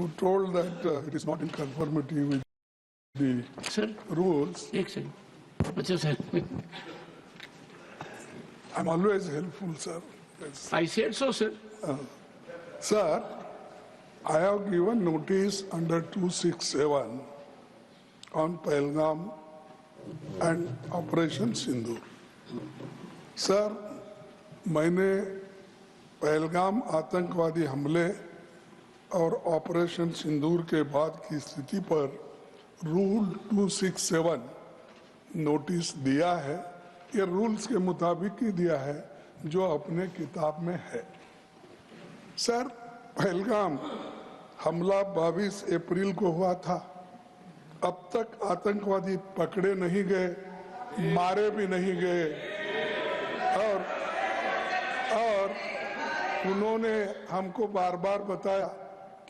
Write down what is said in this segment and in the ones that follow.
who told that it is not in conformity with the rules. एक second, अच्छा sir, I'm always helpful, sir. Yes. I said so, sir. Sir, I have given notice under 267 on Pahalgam and Operation Sindoor. Sir, मैंने पहलगाम आतंकवादी हमले और operation सिंदूर के बाद की स्थिति पर रूल 267 नोटिस दिया है। ये रूल्स के मुताबिक ही दिया है जो अपने किताब में है। सर, पहलगाम हमला 22 अप्रैल को हुआ था। अब तक आतंकवादी पकड़े नहीं गए, मारे भी नहीं गए और उन्होंने हमको बार बार बताया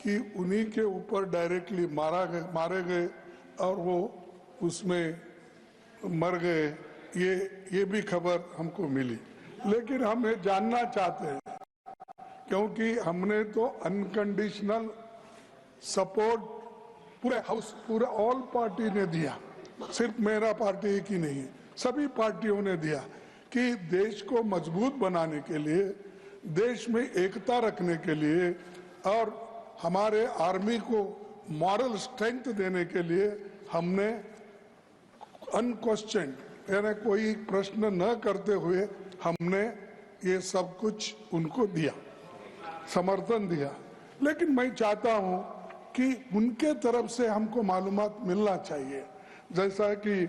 कि उन्हीं के ऊपर डायरेक्टली मारे गए और वो उसमें मर गए। ये भी खबर हमको मिली, लेकिन हम ये जानना चाहते हैं क्योंकि हमने तो अनकंडीशनल सपोर्ट पूरे ऑल पार्टी ने दिया, सिर्फ मेरा पार्टी की नहीं, सभी पार्टियों ने दिया कि देश को मजबूत बनाने के लिए, देश में एकता रखने के लिए और हमारे आर्मी को मॉरल स्ट्रेंथ देने के लिए हमने अनक्वेश्चन यानी कोई प्रश्न न करते हुए हमने ये सब कुछ उनको दिया, समर्थन दिया। लेकिन मैं चाहता हूं कि उनके तरफ से हमको मालूमात मिलना चाहिए। जैसा कि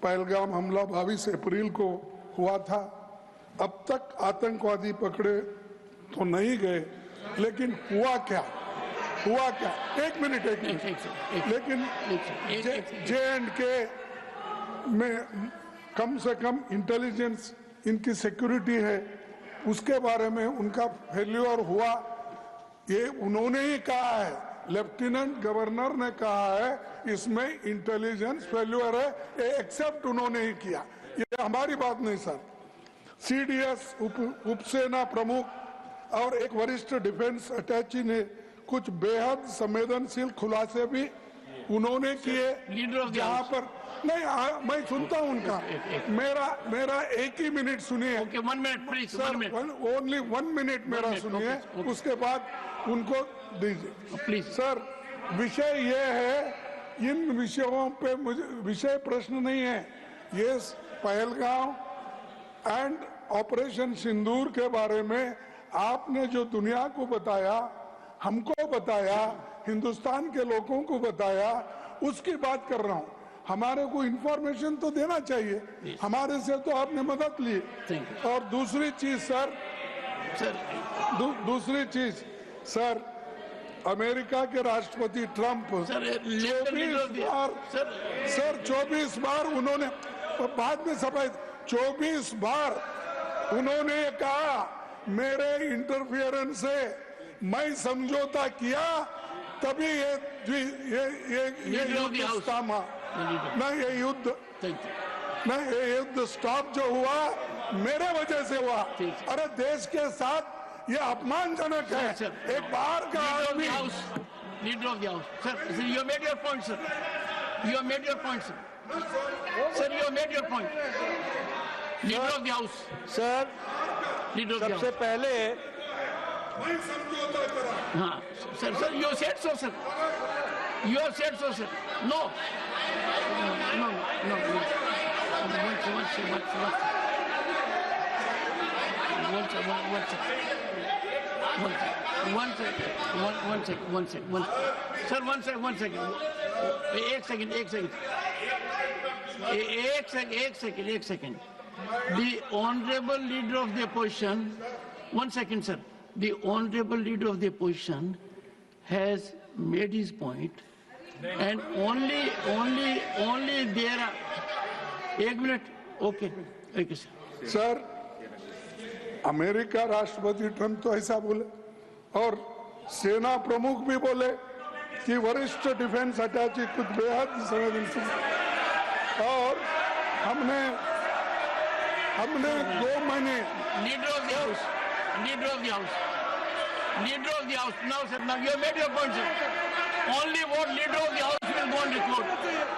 पहलगाम हमला 22 अप्रैल को हुआ था, अब तक आतंकवादी पकड़े तो नहीं गए, लेकिन हुआ क्या? एक मिनट लेकिन J&K में कम से कम इंटेलिजेंस इनकी सिक्योरिटी है, उसके बारे में उनका फेल्यूर हुआ, ये उन्होंने ही कहा है, लेफ्टिनेंट गवर्नर ने कहा है इसमें इंटेलिजेंस फेल्यूर है, ये एक्सेप्ट उन्होंने ही किया, ये हमारी बात नहीं सर। CDS उपसेना प्रमुख और एक वरिष्ठ डिफेंस अटैची ने कुछ बेहद संवेदनशील खुलासे भी उन्होंने किए, जहां पर नहीं मैं सुनता हूं उनका, मेरा एक ही मिनट सुनिए। Okay, 1 minute please, only 1 minute मेरा सुनिए, उसके बाद उनको दीजिए प्लीज। सर, विषय ये है, इन विषयों पे मुझे विषय प्रश्न नहीं है, ये पहलगाम एंड ऑपरेशन सिंदूर के बारे में आपने जो दुनिया को बताया, हमको बताया, हिंदुस्तान के लोगों को बताया, उसकी बात कर रहा हूं। हमारे को इंफॉर्मेशन तो देना चाहिए, हमारे से तो आपने मदद ली। और दूसरी चीज सर, अमेरिका के राष्ट्रपति ट्रंप 24 बार उन्होंने बाद में सफाई 24 बार उन्होंने कहा मेरे इंटरफियरेंस से मैं समझौता किया, तभी ये युद्ध थामा ना, ये युद्ध स्टॉप जो हुआ मेरे वजह से हुआ। अरे देश के साथ ये अपमानजनक है। एक बार का आदमी leader of the house sir, you made your point sir, you made your point sir, you made your point. Leader of the house sir, सबसे पहले हाँ sir, you said so sir, you said so sir, no एक second. The honorable leader of the opposition, 1 second sir, the honorable leader of the opposition has made his point, and only there are 1 minute, okay sir. Sir, America राष्ट्रपति Trump तो ऐसा बोले और सेना प्रमुख भी बोले कि वरिष्ठ डिफेंस अटैची कुछ बेहद संवेदनशील, और हमने 2 महीने leader of the house, now sir, now you made your point sir. only what leader of the House